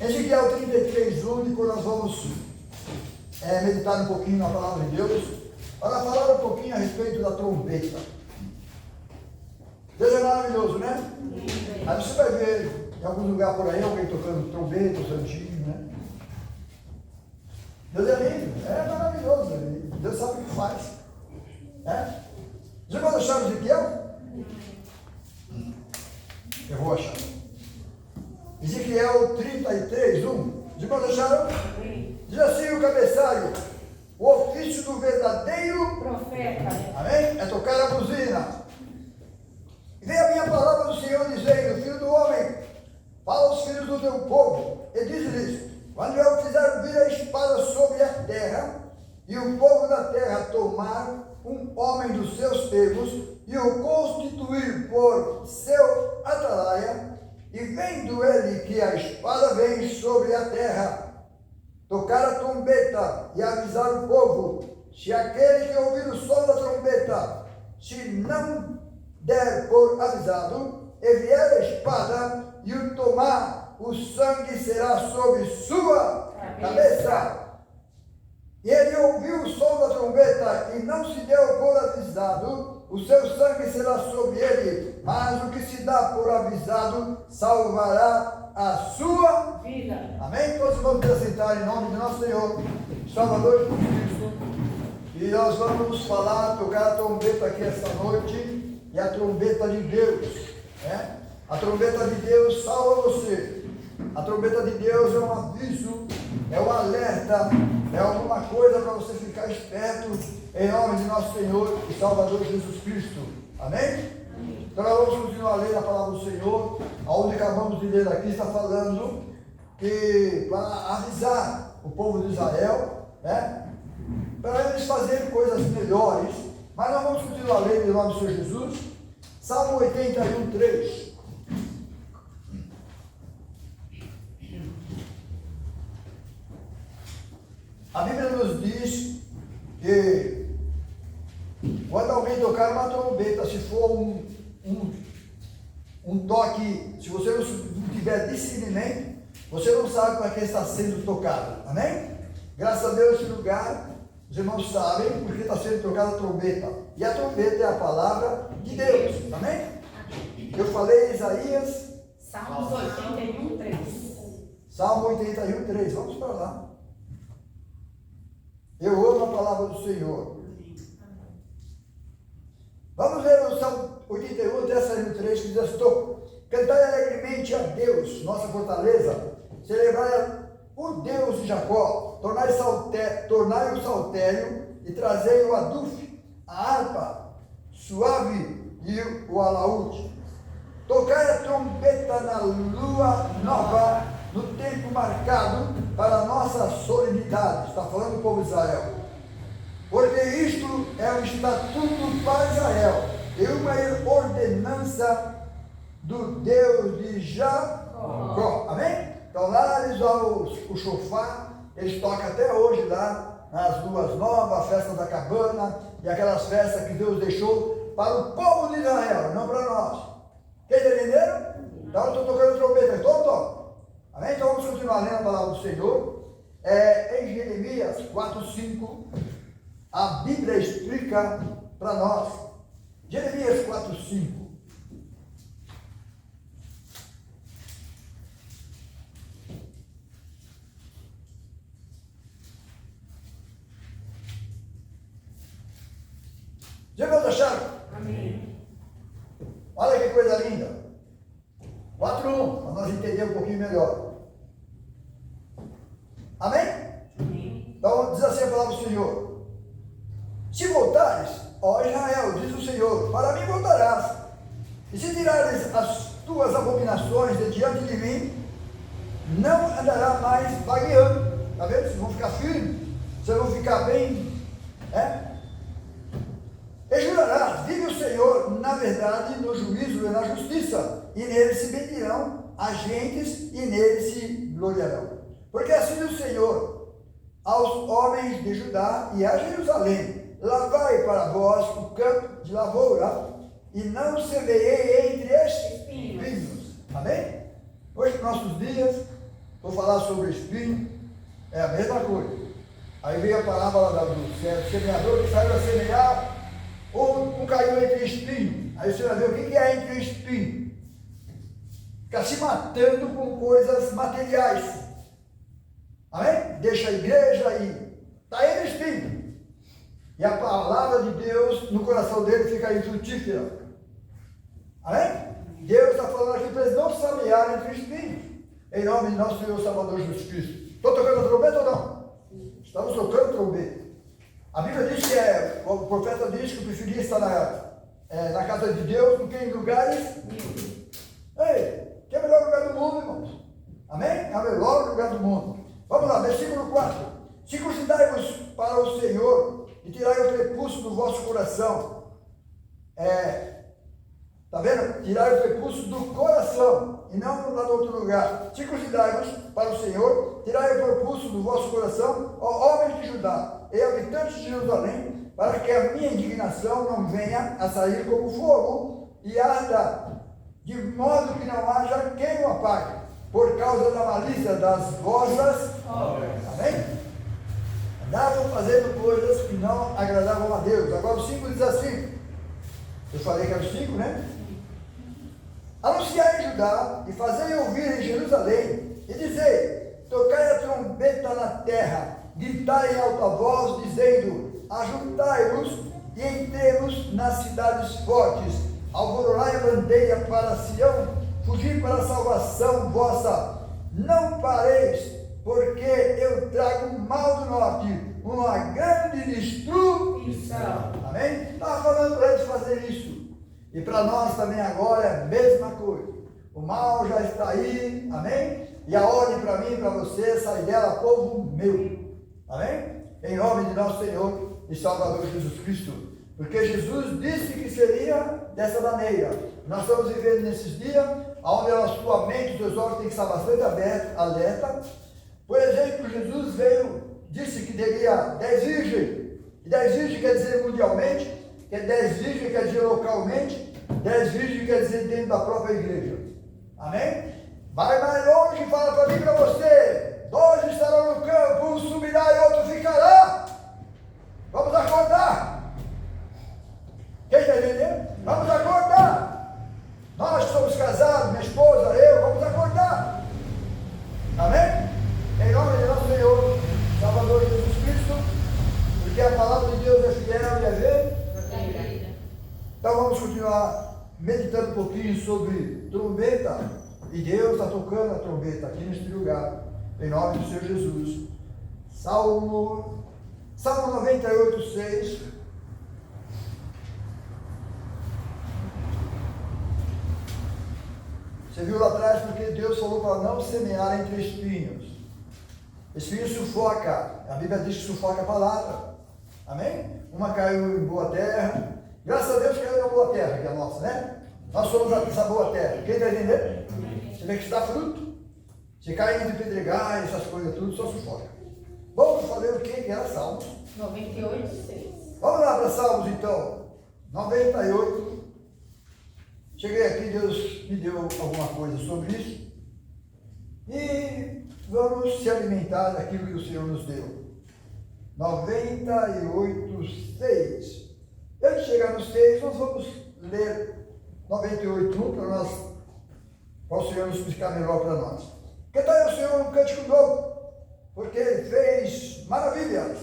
Ezequiel 33:1, depois nós vamos meditar um pouquinho na palavra de Deus, para falar um pouquinho a respeito da trombeta. Deus é maravilhoso, né? Aí você vai ver em algum lugar por aí alguém tocando trombeta, o santinho, né? Deus é lindo, é maravilhoso, Deus sabe o que faz. Você pode achar Ezequiel? Eu vou achar. Ezequiel 33:1. Você pode achar? Diz assim o cabeçalho: o ofício do verdadeiro profeta. Amém? É tocar a buzina. E veio a minha palavra do Senhor dizendo: filho do homem, fala aos filhos do teu povo, e diz-lhes: quando eu fizer vir a espada sobre a terra, e o povo da terra tomar um homem dos seus termos, e o constituir por seu atalaia, e vendo ele que a espada vem sobre a terra, tocar a trombeta e avisar o povo, se aquele que ouvir o som da trombeta, se não der por avisado, e vier a espada e o tomar, o sangue será sobre sua cabeça. E ele ouviu o som da trombeta e não se deu por avisado, o seu sangue será sobre ele, mas o que se dá por avisado salvará a sua vida. Amém? Todos vamos nos assentar em nome de nosso Senhor, Salvador Jesus Cristo. E nós vamos falar, tocar a trombeta aqui esta noite, e a trombeta de Deus. A trombeta de Deus salva você. A trombeta de Deus é um aviso, é um alerta, é alguma coisa para você ficar esperto, em nome de nosso Senhor e Salvador Jesus Cristo. Amém? Então nós vamos continuar a ler a palavra do Senhor. Aonde acabamos de ler aqui está falando que para avisar o povo de Israel, para eles fazerem coisas melhores. Mas nós vamos continuar a ler em nome do Senhor Jesus. Salmo 81:3. A Bíblia nos diz que quando alguém tocar uma trombeta, se for um toque, se você não tiver discernimento, você não sabe para que está sendo tocado. Amém? Graças a Deus, esse lugar, os irmãos sabem porque está sendo tocada a trombeta. E a trombeta é a palavra de Deus. Amém? Eu falei Isaías. Salmos 81:3. Salmo 81:3. Vamos para lá. Eu amo a palavra do Senhor. Vamos ver o Salmo 81:3, que diz assim: cantai alegremente a Deus, nossa fortaleza, celebrai o Deus de Jacó, tornai o saltério e trazei o adufe, a harpa suave e o alaúde. Tocai a trombeta na lua nova, no tempo marcado para a nossa solenidade. Está falando o povo de Israel. Porque isto é um estatuto para Israel e uma ordenança do Deus de Jacó. Amém? Então lá eles usam o chofar, eles tocam até hoje lá nas luas novas, a festa da cabana e aquelas festas que Deus deixou para o povo de Israel, não para nós. Quem entenderam? Então eu estou tocando trombeta, então. Amém? Então vamos continuar lendo a palavra do Senhor. Em Jeremias 4:5, a Bíblia explica para nós. Jeremias 4:5. Já vamos achar? Amém. Olha que coisa linda. 4:1, para nós entender um pouquinho melhor. Amém? Amém. Então diz assim a palavra do Senhor: se voltares, ó Israel, diz o Senhor, para mim voltarás, e se tirares as tuas abominações de diante de mim, não andará mais vagueando. Está vendo? Vocês vão ficar firmes, vocês vão ficar bem. E jurarás, vive o Senhor, na verdade, no juízo e na justiça, e nele se bendirão as gentes, e nele se gloriarão. Porque assim diz o Senhor aos homens de Judá e a Jerusalém: lavai para vós o campo de lavoura, e não semeei entre espinhos. Amém? Hoje, nos nossos dias, vou falar sobre o espinho, é a mesma coisa. Aí veio a parábola do semeador que saiu a semear, um caiu entre espinho. Aí você vai ver o que é entre espinho. Fica se matando com coisas materiais. Amém? Deixa a igreja e está entre espinho. E a palavra de Deus no coração dele fica infrutífera. Amém? Deus está falando aqui para eles não semearem entre espinhos. Em nome de nosso Senhor Salvador Jesus Cristo. Estou tocando a trombeta ou não? Estamos tocando trombeta. A Bíblia diz que o profeta diz que eu preferia estar na casa de Deus do que em lugares. Ei, que é o melhor lugar do mundo, irmãos? Amém? É o melhor lugar do mundo. Vamos lá, versículo 4. Circuncidai-vos para o Senhor e tirai o prepúcio do vosso coração. Está vendo? Tirai o prepúcio do coração e não lá do outro lugar. Circuncidai-vos para o Senhor, tirai o prepúcio do vosso coração, ó homens de Judá e habitantes de Jerusalém, para que a minha indignação não venha a sair como fogo e arda, de modo que não haja quem o apague, por causa da malícia das vossas obras. Amém? Andavam fazendo coisas que não agradavam a Deus. Agora o 5 diz assim, eu falei que era o 5, né? Anunciai em Judá e fazei ouvir em Jerusalém e dizei, tocai a trombeta na terra, gritai em alta voz, dizendo, ajuntai-vos e entremos nas cidades fortes, alvororai a bandeira para Sião, fugi para a salvação vossa, não pareis, porque eu trago mal do norte, uma grande destruição. Amém? Estava falando para eles fazer isso. E para nós também agora é a mesma coisa. O mal já está aí, amém? E a ordem para mim e para você, sai dela, povo meu. Amém? Em nome de nosso Senhor e Salvador Jesus Cristo. Porque Jesus disse que seria dessa maneira. Nós estamos vivendo nesses dias, onde a sua mente, os seus olhos têm que estar bastante alerta. Por exemplo, Jesus disse que teria 10 virgens. E 10 virgens quer dizer mundialmente, que 10 virgens quer dizer localmente, 10 virgens quer dizer dentro da própria igreja. Amém? Vai mais longe e fala para mim e para você. 2 estarão no campo, um subirá e outro ficará. Vamos acordar. Quem está entendendo? Vamos acordar. Nós que somos casados, minha esposa, eu, vamos acordar. Amém? Em nome de nosso Senhor, Salvador Jesus Cristo, porque a palavra de Deus é fiel e é verdadeira. Então vamos continuar meditando um pouquinho sobre trombeta. E Deus está tocando a trombeta aqui neste lugar, em nome do Senhor Jesus. Salmo 98, 6. Você viu lá atrás porque Deus falou para não semear entre espinhos. Espinho sufoca. A Bíblia diz que sufoca a palavra. Amém? Uma caiu em boa terra. Graças a Deus caiu na boa terra, que é a nossa, né? Nós somos essa boa terra. Quem está entendendo? Você vê que está fruto. Se cai entre pedregais, essas coisas tudo, só sufoca. Vamos fazer o que era Salmos? 98, 6. Vamos lá para Salmos então. 98. Cheguei aqui, Deus me deu alguma coisa sobre isso. E vamos se alimentar daquilo que o Senhor nos deu. 98, 6. Antes de chegar no 6, nós vamos ler 98, 1 para o Senhor nos explicar melhor para nós. Cantai ao Senhor um cântico novo, porque Ele fez maravilhas,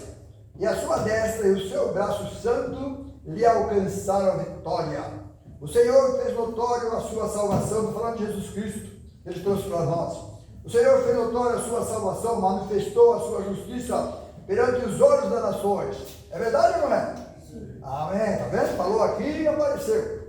e a sua destra e o seu braço santo lhe alcançaram a vitória. O Senhor fez notório a sua salvação, estou falando de Jesus Cristo, Ele trouxe para nós. O Senhor fez notório a sua salvação, manifestou a sua justiça perante os olhos das nações. É verdade ou não é? Amém, está vendo? Falou aqui e apareceu.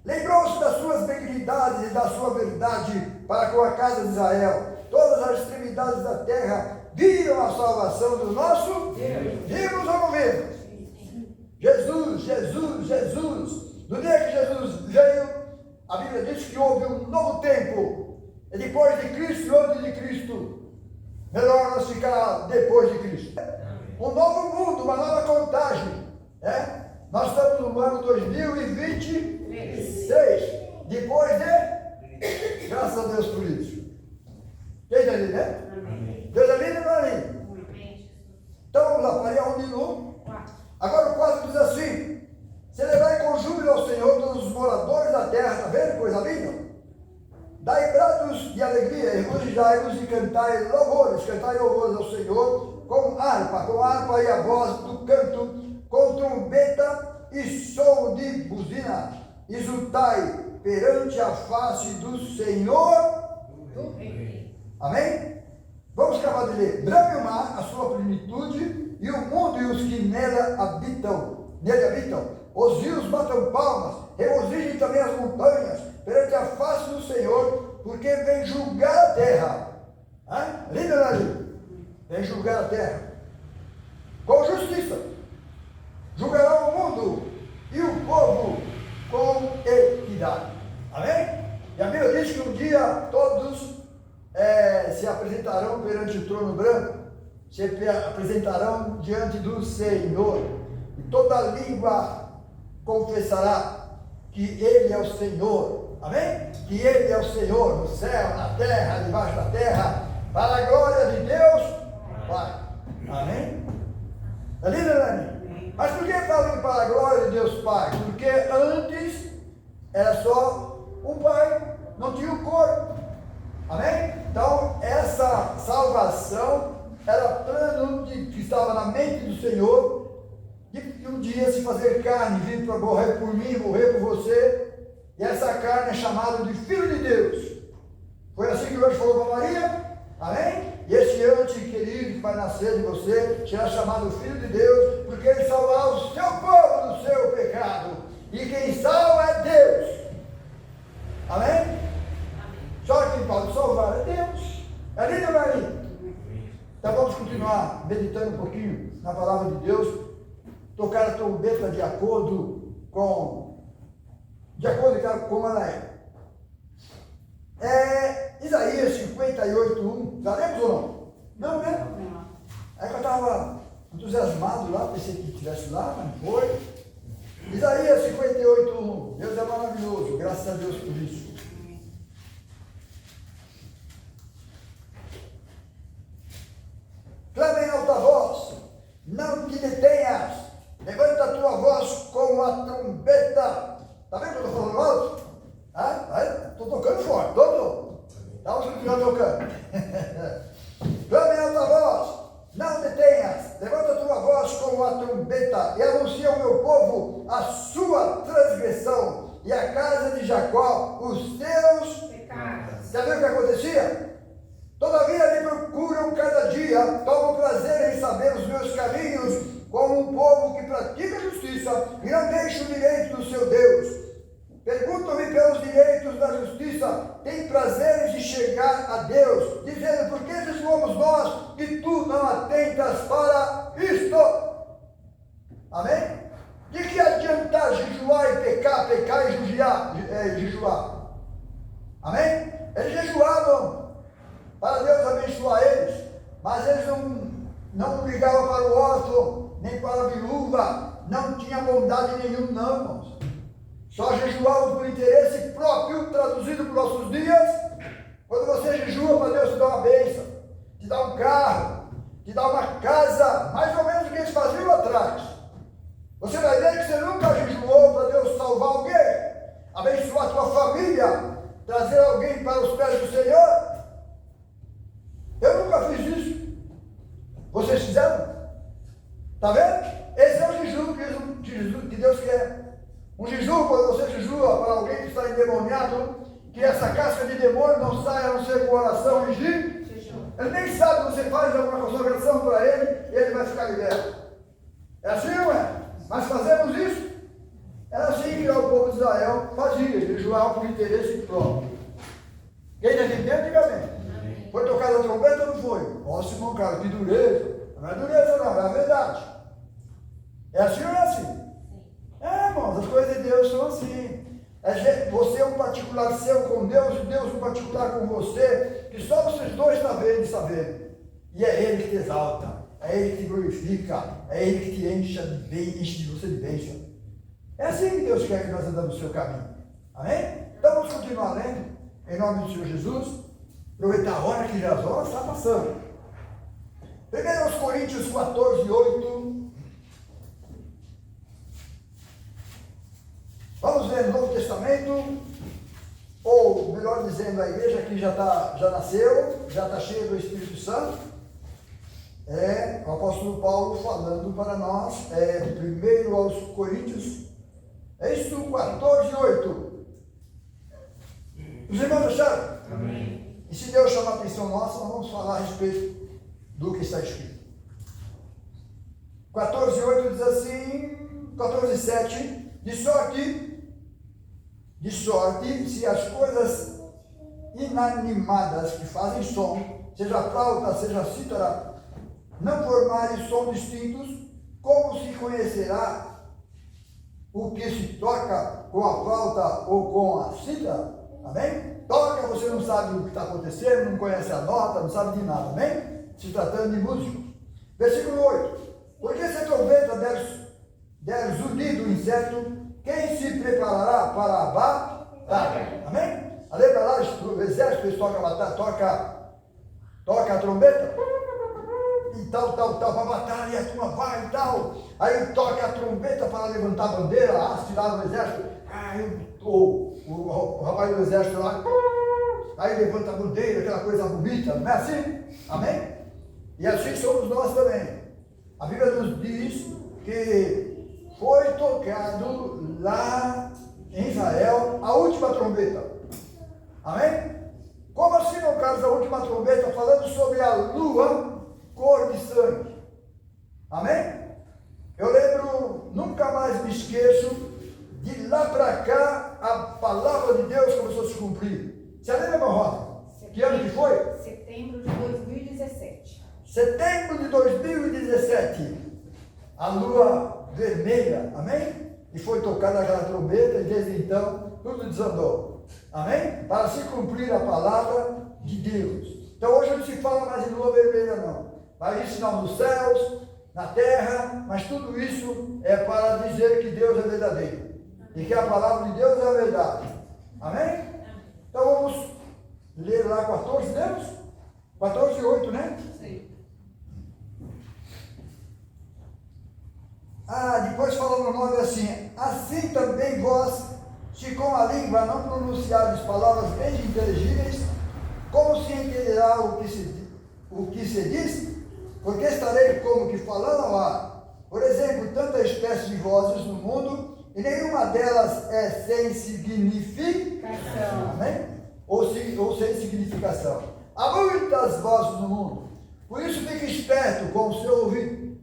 Lembrou-se das suas benignidades e da sua verdade para com a casa de Israel. Todas as extremidades da terra viram a salvação do nosso Deus. Vimos ou não vimos? Jesus, Jesus, Jesus. No dia que Jesus veio, a Bíblia diz que houve um novo tempo. É depois de Cristo e antes de Cristo. Melhor nós ficar depois de Cristo. Um novo mundo, uma nova contagem. Nós estamos no ano 2026. Depois de... Graças a Deus por isso. Quem está ali, né? Amém. Deus é lindo ou não é lindo? Amém. Então vamos lá, parei aonde no? 4. Agora o 4 diz assim: celebrai com júbilo ao Senhor todos os moradores da terra, está vendo? Coisa linda. Dai brados de alegria, regozijai-vos e cantai louvores ao Senhor com harpa e a voz do canto, com trombeta e som de buzina. Exultai perante a face do Senhor. Amém? Vamos acabar de ler. Brame o mar, a sua plenitude, e o mundo e os que nele habitam. Os rios batam palmas, regozijem também as montanhas, perante a face do Senhor, porque vem julgar a terra. Lindo, não é lindo? Vem julgar a terra com justiça. Julgará o mundo e o povo com equidade. Amém? E a Bíblia diz que um dia todos se apresentarão perante o trono branco, se apresentarão diante do Senhor, e toda língua confessará que Ele é o Senhor. Amém? Que Ele é o Senhor no céu, na terra, debaixo da terra, para a glória de Deus Pai. Amém? É lindo, Dani? Mas por que falam para a glória de Deus Pai? Porque antes era só um pai, não tinha o corpo. Amém? Então, essa salvação era plano que estava na mente do Senhor, de um dia se fazer carne, vir para morrer por mim, morrer por você, e essa carne é chamada de Filho de Deus. Foi assim que o anjo falou para Maria, amém? E esse anjo querido que vai nascer de você será chamado Filho de Deus, porque ele salvará o seu povo do seu pecado, e quem salva é Deus. Amém? Só quem pode salvar é Deus. É lindo ou não é lindo? Então vamos continuar meditando um pouquinho na palavra de Deus. Tocar a trombeta de acordo com ela é. Isaías 58:1. Já lemos ou não? Não, né? É que eu estava entusiasmado lá, pensei que estivesse lá, mas não foi. Isaías 58:1. Deus é maravilhoso, graças a Deus por isso. Clama em alta voz, não te detenhas, levanta a tua voz como a trombeta. Está vendo que eu estou falando alto? Estou tocando forte, estamos continuando tocando. Clama em alta voz, não detenhas, levanta a tua voz como a trombeta e anuncia ao meu povo a sua transgressão e a casa de Jacó os teus pecados. Já viu o que acontecia? Todavia me procuram cada dia, tomam prazer em saber os meus caminhos, como um povo que pratica justiça e não deixa o direito do seu Deus. Perguntam-me pelos direitos da justiça, têm prazeres de chegar a Deus, dizendo, por que jejuamos nós e tu não atentas para isto? Amém? De que adianta jejuar e pecar e jejuar? Amém? Eles jejuavam para Deus abençoar eles, mas eles não ligavam para o órfão, nem para a viúva, não tinha bondade nenhuma, não, irmãos. Só jejuavam por interesse próprio, traduzido para os nossos dias. Quando você jejua para Deus te dá uma bênção, te dá um carro, te dá uma casa, mais ou menos o que eles faziam lá atrás. Você vai ver que você nunca jejuou para Deus salvar alguém, abençoar a tua família, trazer alguém para os pés do Senhor. Eu nunca fiz isso. Vocês fizeram? Está vendo? Esse é o jejum que Deus quer. Um jejum, quando você jejua para alguém que está endemoniado, que essa casca de demônio não saia, a não ser com oração e jejum. Ele nem sabe que você faz alguma consagração para ele e ele vai ficar liberto. É assim, não é? Mas fazemos isso? Era assim que o povo de Israel fazia, jejuar por interesse próprio. Quem está entendendo, diga bem. Foi tocada a trombeta ou não foi? Nossa, irmão, cara, que dureza. Não é dureza não, é a verdade. É assim ou não é assim? É, irmãos, as coisas de Deus são assim. Você é um particular seu com Deus e Deus um particular com você, que só vocês dois estão vendo e sabendo. E é Ele que te exalta, é Ele que te glorifica, é Ele que te enche de você de bênção. É assim que Deus quer que nós andamos no seu caminho. Amém? Então vamos continuar lendo, em nome do Senhor Jesus. Aproveitar a hora que as horas está passando. 1 Coríntios 14, 8. Vamos ver no Novo Testamento, ou melhor dizendo, a igreja que já nasceu, já está cheia do Espírito Santo. É o apóstolo Paulo falando para nós, primeiro aos Coríntios, é isso, 14, 8. Os irmãos acharam? Amém. E se Deus chamar a atenção nossa, nós vamos falar a respeito do que está escrito. 14, 8 diz assim, 14, 7, de sorte, se as coisas inanimadas que fazem som, seja flauta, seja cítara, não formarem som distintos, como se conhecerá o que se toca com a flauta ou com a cítara? Amém? Toca, você não sabe o que está acontecendo, não conhece a nota, não sabe de nada, amém? Se tratando de músicos. Versículo 8. Porque se a trombeta der zunido o inseto, quem se preparará para a batalha? Amém? Lembra lá do exército, eles tocam a batalha, toca a trombeta? E tal, para a batalha, e a turma vai e tal. Aí toca a trombeta para levantar a bandeira, astirar no exército. Aí o rapaz do exército lá, aí levanta a bandeira, aquela coisa bonita, não é assim? Amém? E assim somos nós também. A Bíblia nos diz que foi tocado lá em Israel a última trombeta. Amém? Como assim, no caso, a última trombeta, falando sobre a lua, cor de sangue. Amém? Eu lembro, nunca mais me esqueço, de lá para cá, a palavra de Deus começou a se cumprir. Você lembra, irmã Rosa? Que ano que foi? Setembro de 2017. Setembro de 2017. A lua vermelha, amém? E foi tocada aquela trombeta e desde então tudo desandou. Amém? Para se cumprir a palavra de Deus. Então hoje não se fala mais em lua vermelha não. Vai ensinar nos céus, na terra, mas tudo isso é para dizer que Deus é verdadeiro. E que a palavra de Deus é a verdade. Amém? Então vamos ler lá 14, lemos? 14 e 8, né? Sim. Depois fala no 9 assim, assim também vós, se com a língua não pronunciardes palavras bem inteligíveis, como se entenderá o que se diz? Porque estarei como que falando ao ar. Por exemplo, tanta espécie de vozes no mundo, e nenhuma delas é sem significação. Amém? Ou sem significação. Há muitas vozes no mundo. Por isso fique esperto com o seu ouvido.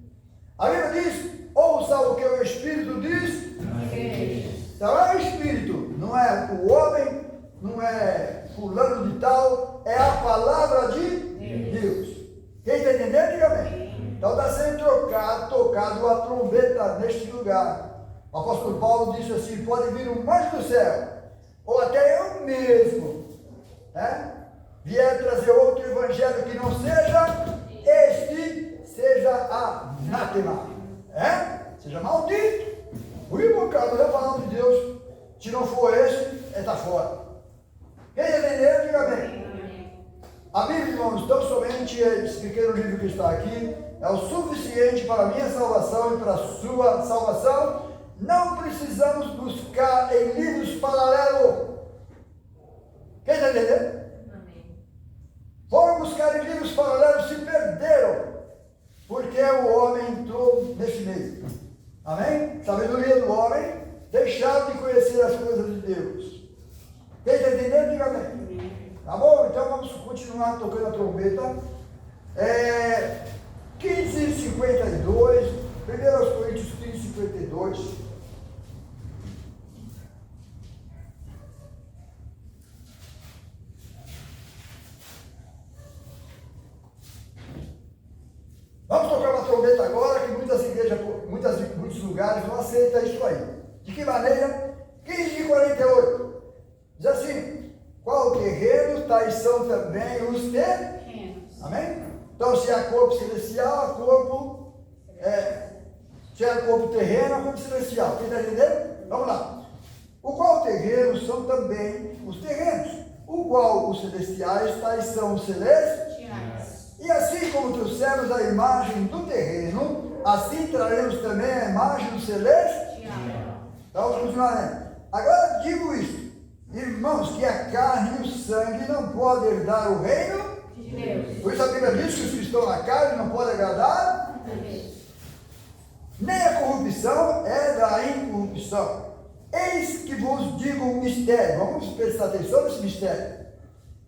A Bíblia diz, ouça o que o Espírito diz. Então é o Espírito, não é o homem, não é fulano de tal, é a palavra de Deus. Quem está entendendo, diga amém. Então está sendo tocado a trombeta neste lugar. O apóstolo Paulo disse assim, pode vir um anjo do céu, ou até eu mesmo, vier trazer outro evangelho que não seja este, seja anátema, seja maldito. O invocado da palavra de Deus, se não for este, está fora. Quem entendeu, diga amém. A Bíblia, irmãos, tão somente esse pequeno livro que está aqui é o suficiente para a minha salvação e para a sua salvação. Não precisamos buscar em livros paralelos. Quem está entendendo? Foram buscar em livros paralelos, se perderam, porque o homem entrou nesse meio. Amém? Sabedoria do homem, deixaram de conhecer as coisas de Deus. Quem está entendendo? Diga amém. Tá bom? Então vamos continuar tocando a trombeta. 15:52, 1 Coríntios 15:52. Vamos tocar uma trombeta agora, que muitas igrejas, muitos lugares não aceitam isso aí. De que maneira? 15:48. Diz assim, qual terreno, tais são também os terrenos. Amém? Então, se há corpo celestial, há corpo, se há corpo terreno, há corpo celestial. Quem está entendendo? Vamos lá. O qual terreno são também os terrenos. o qual os celestiais, tais são os celestes. E assim como trouxemos a imagem do terreno, assim traremos também a imagem do celeste. Vamos continuar, né? Agora digo isto, irmãos, que a carne e o sangue não podem herdar o reino de Deus. Por isso a Bíblia diz que os que estão na carne não podem agradar a Deus. Nem a corrupção é da incorrupção. Eis que vos digo um mistério. Vamos prestar atenção nesse mistério.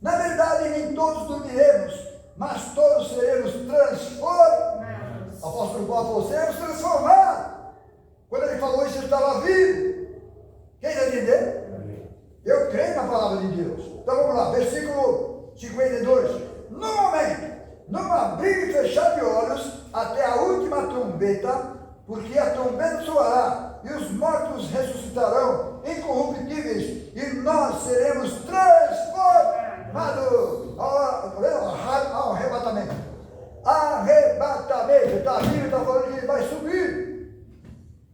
Na verdade, nem todos dormiremos, mas todos seremos transformados. O apóstolo Paulo falou: seremos transformados. Quando ele falou isso, ele estava vivo. Quem está entendendo? Eu creio na palavra de Deus. Então vamos lá, versículo 52. No momento, num abrir e fechar de olhos, até a última trombeta, porque a trombeta soará, e os mortos ressuscitarão incorruptíveis, e nós seremos transformados ao arrebatamento. Arrebatamento. Está vindo, está falando que ele vai subir.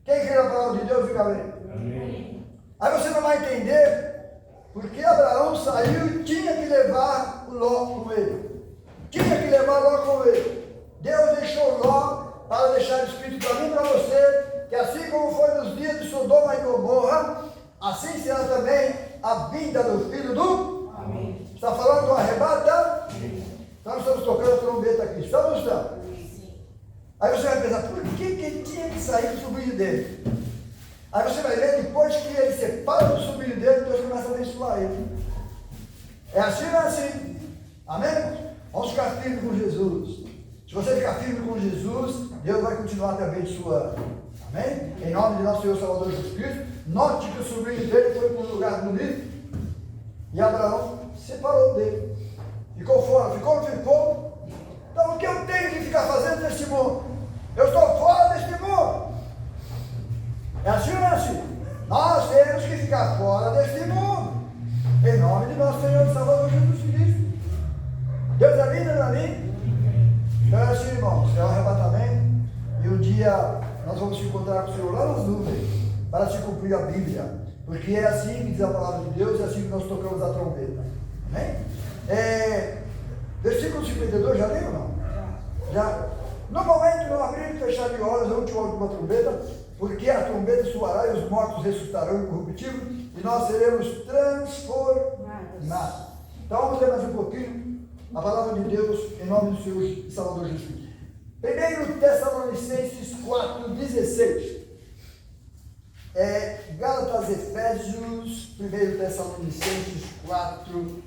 Quem crê na palavra de Deus fica bem. Amém. Aí você não vai entender porque Abraão saiu e tinha que levar Ló com ele. Tinha que levar Ló com ele. Deus deixou Ló para deixar escrito para mim e para você, que assim como foi nos dias de Sodoma e Gomorra, assim será também a vinda do Filho do... Amém. Está falando do arrebata? Amém. Então nós estamos tocando a trombeta aqui. Estamos ou não? Aí você vai pensar, por que ele tinha que sair do sobrinho dele? Aí você vai ver, depois que ele separa do sobrinho dele, Deus começa a abençoar ele. É assim ou não é assim? Amém? Vamos ficar firmes com Jesus. Se você ficar firme com Jesus, Deus vai continuar te abençoando. Amém? Em nome de nosso Senhor Salvador Jesus Cristo. Note que o sobrinho dele foi para um lugar bonito e Abraão separou dele. Ficou fora. Ficou ou não ficou? Então o que eu tenho que ficar fazendo neste mundo? Eu estou fora deste mundo. É assim ou não é assim? Nós temos que ficar fora deste mundo. Em nome de nosso Senhor Salvador Jesus Cristo. Deus é lindo, não é lindo? Então é assim, irmãos, é um arrebatamento. E um dia nós vamos se encontrar com o Senhor lá nas nuvens para se cumprir a Bíblia. Porque é assim que diz a palavra de Deus, é assim que nós tocamos a trombeta. Amém? Versículo 52, já leu ou não? Já. No momento, no abrir e fechar de olhos, a última trombeta, porque a trombeta soará e os mortos ressuscitarão incorruptíveis, e nós seremos transformados. Então vamos ler mais um pouquinho a palavra de Deus em nome do Senhor e Salvador Jesus. 1 Tessalonicenses 4,16. Gálatas, Efésios, 1 Tessalonicenses 4.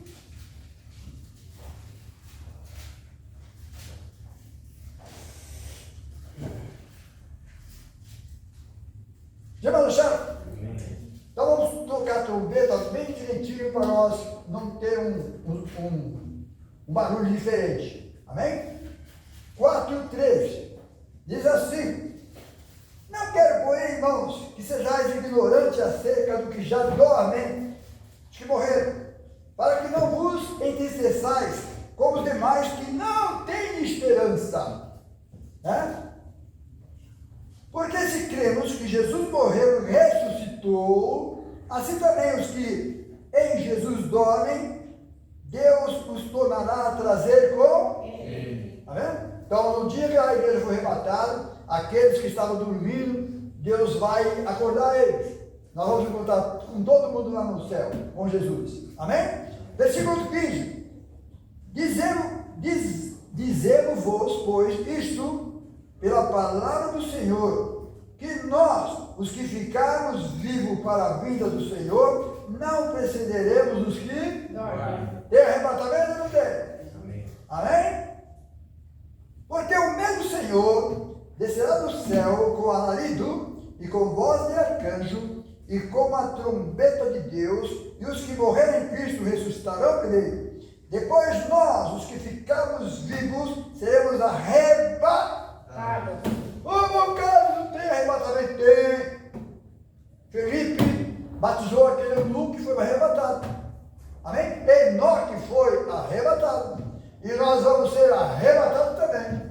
Já vai deixar? Então vamos tocar a trombeta bem direitinho para nós não ter um barulho diferente. Amém? 4:13 diz assim: não quero, porém, irmãos, que sejais ignorantes acerca do que já dormem, os que morreram, para que não vos entristeçais como os demais que não têm esperança. Né? Porque se cremos que Jesus morreu e ressuscitou, assim também os que em Jesus dormem, Deus os tornará a trazer com Ele. Está vendo? Então, no dia que a igreja foi arrebatada, aqueles que estavam dormindo, Deus vai acordar eles. Nós vamos encontrar com todo mundo lá no céu, com Jesus. Amém? Versículo 15. Dizemos-vos, pois, isto pela palavra do Senhor, que nós, os que ficarmos vivos para a vinda do Senhor, não precederemos os que dormem. Tem arrebatamento ou não tem? Amém? Amém? Porque o mesmo Senhor descerá do céu com alarido e com voz de arcanjo e com a trombeta de Deus, e os que morrerem em Cristo ressuscitarão primeiro. Depois nós, os que ficarmos vivos, seremos arrebatados. Meu Carlos, não tem arrebatamento? Tem. Felipe batizou aquele eunuco que foi arrebatado. Amém? Enoque foi arrebatado. E nós vamos ser arrebatados também.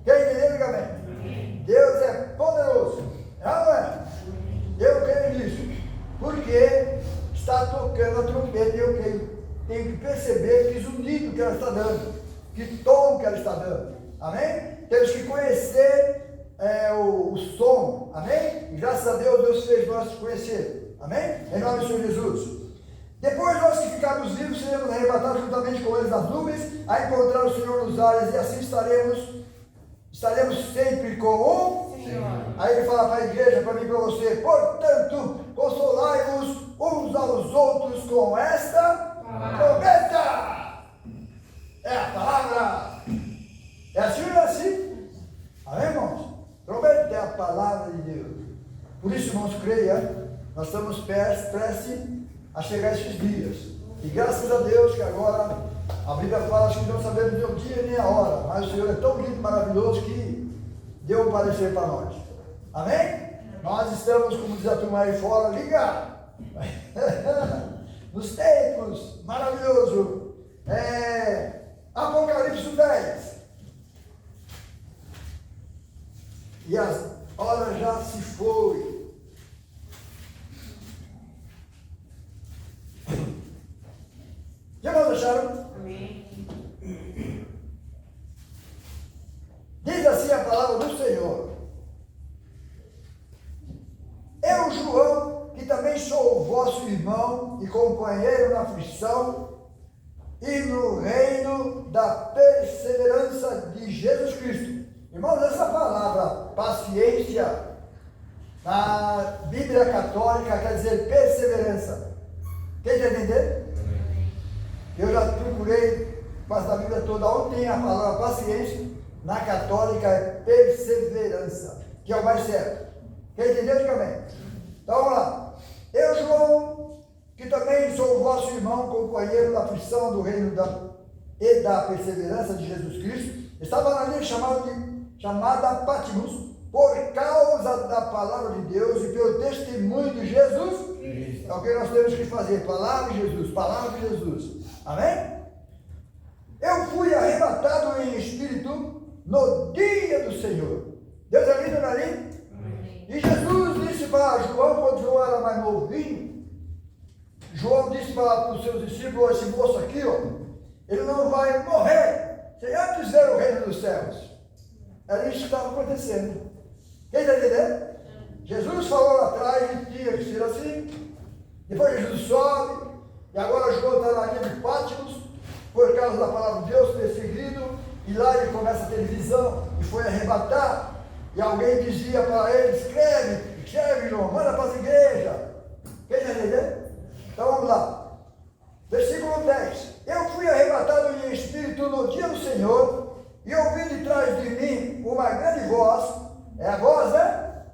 Quem entendeu, diga amém. Deus é poderoso. É ou não é? Eu creio nisso. Porque está tocando a trombeta e eu creio. som que ela está dando. Amém? Temos que conhecer o som. Amém? E graças a Deus, Deus fez nós conhecer. Amém? Em nome do Senhor Jesus. Depois nós que ficarmos vivos, seremos arrebatados juntamente com eles nas nuvens, a encontrar o Senhor nos ares, e assim estaremos sempre com o Senhor. Aí ele fala para a igreja, para mim e para você: portanto, consolai-vos uns aos outros com esta trombeta. É a palavra. É assim ou não é assim? Amém, irmãos? Trombeta é a palavra de Deus. Por isso, irmãos, creia, nós estamos prestes a chegar a esses dias. E graças a Deus que agora a Bíblia fala que não sabemos nem o dia nem a hora, mas o Senhor é tão lindo e maravilhoso que deu um parecer para nós. Amém? Nós estamos, como diz a turma aí fora, ligados. Nos tempos maravilhoso. Apocalipse 10. E a hora já se foi. Já não deixaram? Amém. Diz assim a palavra do Senhor: eu, João, que também sou o vosso irmão e companheiro na aflição e no reino da perseverança de Jesus Cristo. Irmãos, essa palavra paciência na Bíblia Católica quer dizer perseverança. Quem está entendendo? Eu já procurei quase a Bíblia toda, onde tem a palavra paciência, na católica é perseverança, que é o mais certo. Quem entendeu? Diga amém. Então vamos lá. Eu, João, que também sou o vosso irmão, companheiro da aflição do reino e da perseverança de Jesus Cristo, estava na ilha chamada Patmos, por causa da palavra de Deus e pelo testemunho de Jesus. É o que nós temos que fazer: palavra de Jesus, palavra de Jesus. Amém? Eu fui arrebatado em espírito no dia do Senhor. Deus é lindo, não é lindo? E Jesus disse para João, quando João era mais novinho, João disse para os seus discípulos: esse moço aqui, ó, ele não vai morrer sem antes ver o reino dos céus. Era isso que estava acontecendo. Quem está entendendo? Jesus falou lá atrás que tinha que ser assim. Depois Jesus sobe, e agora João está na ilha de Patmos, por causa da palavra de Deus, perseguido, e lá ele começa a ter visão, e foi arrebatado, e alguém dizia para ele: escreve, João, manda para as igrejas. Quem está entendendo? Então vamos lá. Versículo 10. Eu fui arrebatado em espírito no dia do Senhor, e ouvi de trás de mim uma grande voz. É a voz, né?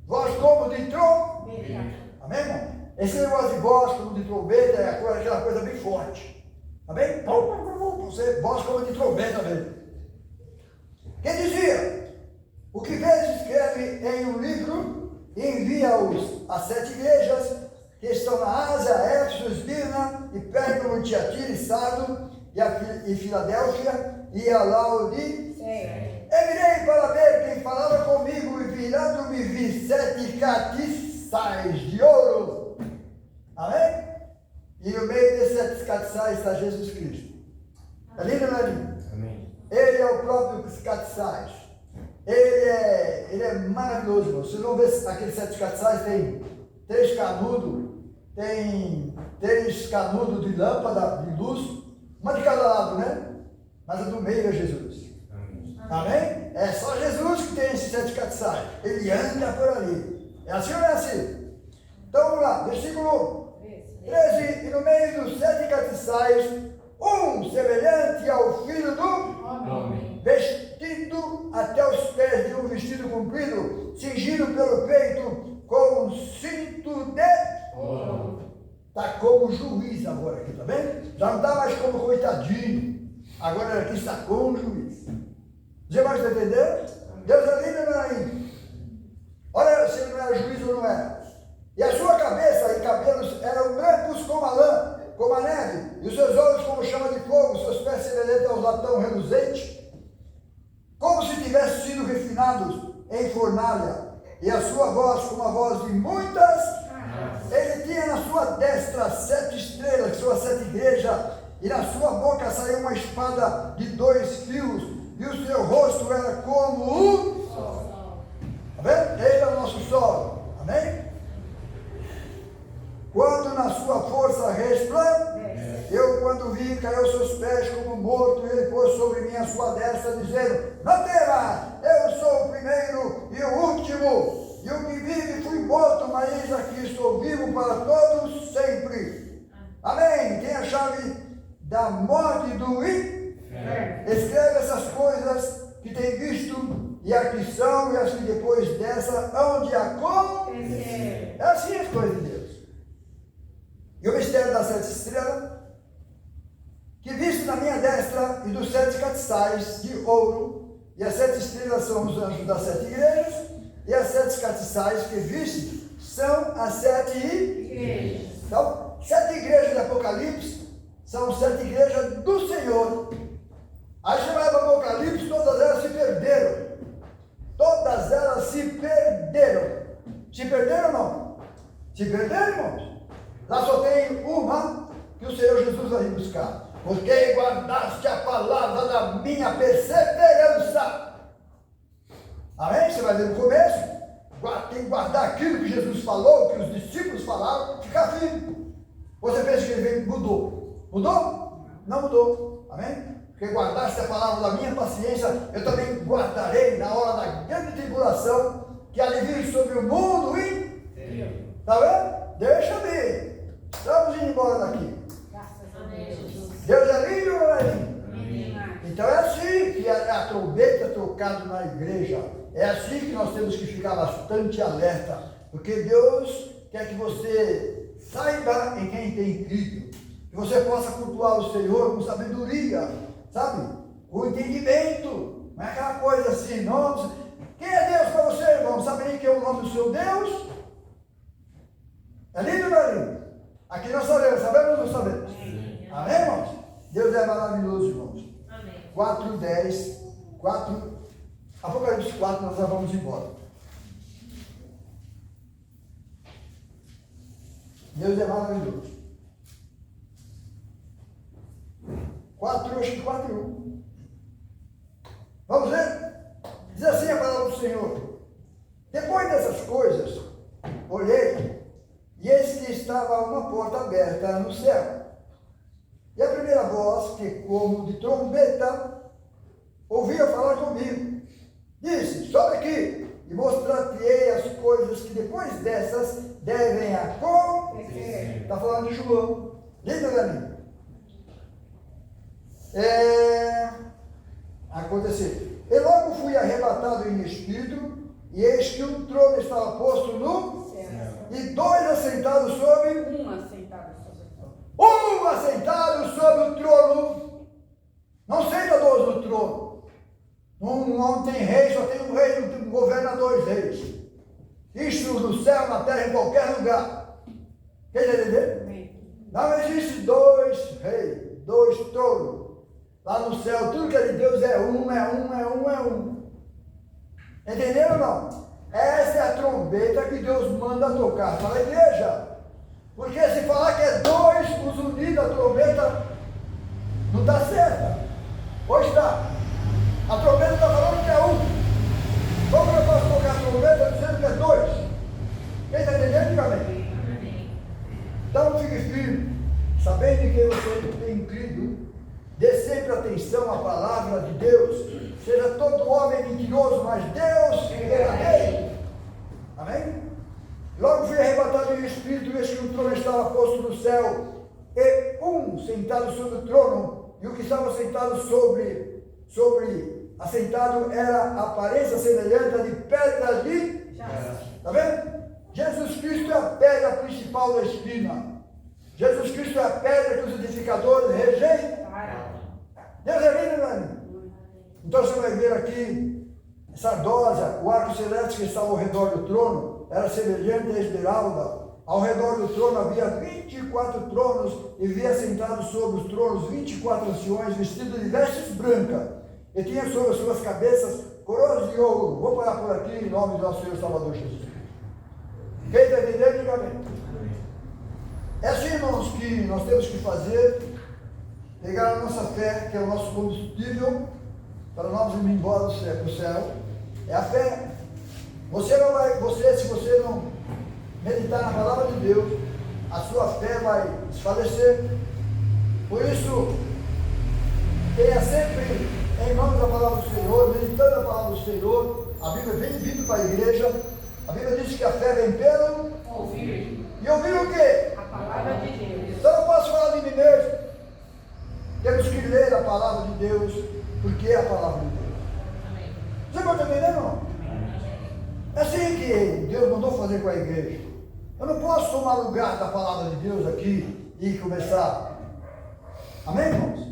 Voz como de trombeta. Amém, irmão? Esse negócio de voz como de trombeta é aquela coisa bem forte. Amém? Você, voz como de trombeta mesmo. Quem dizia: o que vês escreve em um livro e envia-os às 7 igrejas que estão na Ásia, Éfeso, Esmirna, e Pérgamo, Tiatira e Sardo, e Filadélfia, e a Laodiceia. Eu virei para ver quem falava comigo, e virando-me vi 7 catiçais de ouro. Amém? E no meio desses 7 catiçais está Jesus Cristo. É lindo, não é lindo? Amém. Ele é o próprio catiçais. Ele é maravilhoso, irmão. Vocês vão ver aqueles 7 catiçais, tem 3 canudos, tem 3 canudos de lâmpada, de luz, uma de cada lado, né? Mas a do meio é Jesus. Amém? É só Jesus que tem esses 7 catiçais. Ele anda por ali. É assim ou não é assim? Então vamos lá, versículo 13. E no meio dos 7 catiçais, um semelhante ao filho do Homem. vestido até os pés de um vestido comprido, cingido pelo peito com um cinto de Ouro. está como juiz agora aqui, tá vendo? Já não está mais como coitadinho. Agora aqui está como juiz. Os irmãos estão entendendo? Deus é lindo ou não é lindo? Olha se ele não era juiz ou não era. E a sua cabeça e cabelos eram brancos como a lã, como a neve, e os seus olhos como chama de fogo, seus pés semelhantes aos latão reluzente, como se tivessem sido refinados em fornalha, e a sua voz como a voz de muitas. Ele tinha na sua destra 7 estrelas, que são as 7 igrejas, e na sua boca saiu uma espada de 2 fios, e o seu rosto era como o sol. Está vendo? Ele é o nosso sol. Amém? Quando na sua força resplandece, eu quando vi, caiu aos seus pés como morto, e ele pôs sobre mim a sua destra, dizendo: não tema, eu sou o primeiro e o último, e o que vive fui morto, mas aqui estou vivo para todos sempre. Amém? Tem a chave da morte e do inferno. Escreve essas coisas que tem visto, e a que são, e as que depois dessa hão de acontecer. É assim as coisas de Deus. E o mistério das 7 estrelas, que viste na minha destra, e dos 7 castiçais de ouro, e as 7 estrelas são os anjos das 7 igrejas, e as 7 castiçais que viste são as 7 igrejas. Então, 7 igrejas de Apocalipse são 7 igrejas do Senhor. Aí você vai para o Apocalipse, todas elas se perderam. Todas elas se perderam. Se perderam ou não? Se perderam, irmãos? Lá só tem uma que o Senhor Jesus vai buscar. Porque guardaste a palavra da minha perseverança. Amém? Você vai ver no começo. Tem que guardar aquilo que Jesus falou, que os discípulos falaram, ficar firme. Você pensa que ele veio e mudou? Mudou? Não mudou. Amém? Porque guardaste a palavra da minha paciência, eu também guardarei na hora da grande tribulação que há de vir sobre o mundo inteiro. Está vendo? Deixa ver. Estamos indo embora daqui. Deus é lindo ou não é lindo? Então é assim que a trombeta tocada na igreja. É assim que nós temos que ficar bastante alerta. Porque Deus quer que você saiba em quem tem crido. Que você possa cultuar o Senhor com sabedoria, sabe? Com entendimento. Não é aquela coisa assim, não. Quem é Deus para você, irmão? Sabe nem quem é o nome do seu Deus? É lindo ou não é lindo? Aqui nós sabemos ou não sabemos? Amém, irmãos? Deus é maravilhoso, irmãos. Amém. 4:10, 4, Apocalipse 4, nós já vamos embora. Deus é maravilhoso. 4, acho que 4:1. Vamos ver? Diz assim a palavra do Senhor. Depois dessas coisas, olhei, e eis que estava uma porta aberta no céu. E a primeira voz, que como de trombeta, ouvia falar comigo. Disse: sobe aqui, e mostrar-te-ei as coisas que depois dessas devem acontecer. Está falando de João. Liga, Dani. Acontecer. E logo fui arrebatado em espírito, e eis que um trono estava posto no céu, e 2 assentados sobre assentado sobre o trono. Não senta 2 no trono. Não tem rei, só tem um rei, não governa 2 reis. Isso no céu, na terra, em qualquer lugar. Quer entender? Não existe 2 reis, 2 tronos. Lá no céu, tudo que é de Deus é um. Entenderam ou não? Essa é a trombeta que Deus manda tocar para a igreja. Porque se falar que é 2 os unidos, a trombeta não está certa. Hoje está. A trombeta está falando que é 1. Como eu posso tocar a trombeta dizendo que é 2? Quem está entendendo? Amém. Então fique firme, sabendo que você tem crido. Dê sempre atenção à palavra de Deus. Seja todo homem mentiroso, mas Deus é verdadeiro. Amém? Logo fui arrebatado em espírito, e eis que o trono estava posto no céu, e um sentado sobre o trono, e o que estava sentado assentado era a aparência semelhante a de pedra de jaspe. Está vendo? Jesus Cristo é a pedra principal da espina. Jesus Cristo é a pedra que os edificadores rejeitam. Deus é lindo, meu amigo. Então você vai ver aqui, sardosa, o arco celeste que estava ao redor do trono, era semelhante a esmeralda. Ao redor do trono havia 24 tronos, e via sentados sobre os tronos 24 anciões, vestidos de vestes brancas, e tinha sobre as suas cabeças coroas de ouro. Vou parar por aqui em nome do nosso Senhor Salvador Jesus Cristo. Quem está entendendo, diga amém. É assim, irmãos, que nós temos que fazer. pegar a nossa fé, que é o nosso combustível, para nós irmos embora para o céu. É a fé. Você não vai, se você não meditar na palavra de Deus, a sua fé vai desfalecer. Por isso, tenha sempre em mãos a palavra do Senhor, meditando a palavra do Senhor. A Bíblia vem vindo para a igreja. A Bíblia diz que a fé vem pelo Ouvir e ouvir o quê? a palavra de Deus. Então eu não posso falar de mim mesmo. Temos que ler a palavra de Deus, porque é a palavra de Deus. Amém. Você pode entender, não? É assim que Deus mandou fazer com a igreja. Eu não posso tomar lugar da palavra de Deus aqui e começar. Amém, irmãos?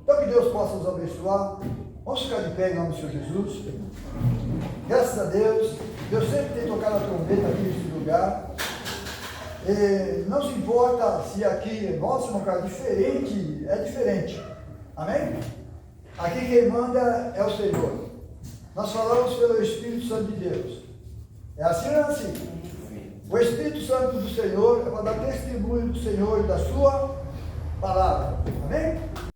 Então que Deus possa nos abençoar. Vamos ficar de pé em nome do Senhor Jesus. Graças a Deus. Deus sempre tem tocado a trombeta aqui nesse lugar. E não se importa se aqui, nossa, irmão, cara, diferente, é diferente. Amém? Aqui quem manda é o Senhor. Nós falamos pelo Espírito Santo de Deus. É assim ou não é assim? O Espírito Santo do Senhor é para dar testemunho do Senhor e da sua palavra. Amém?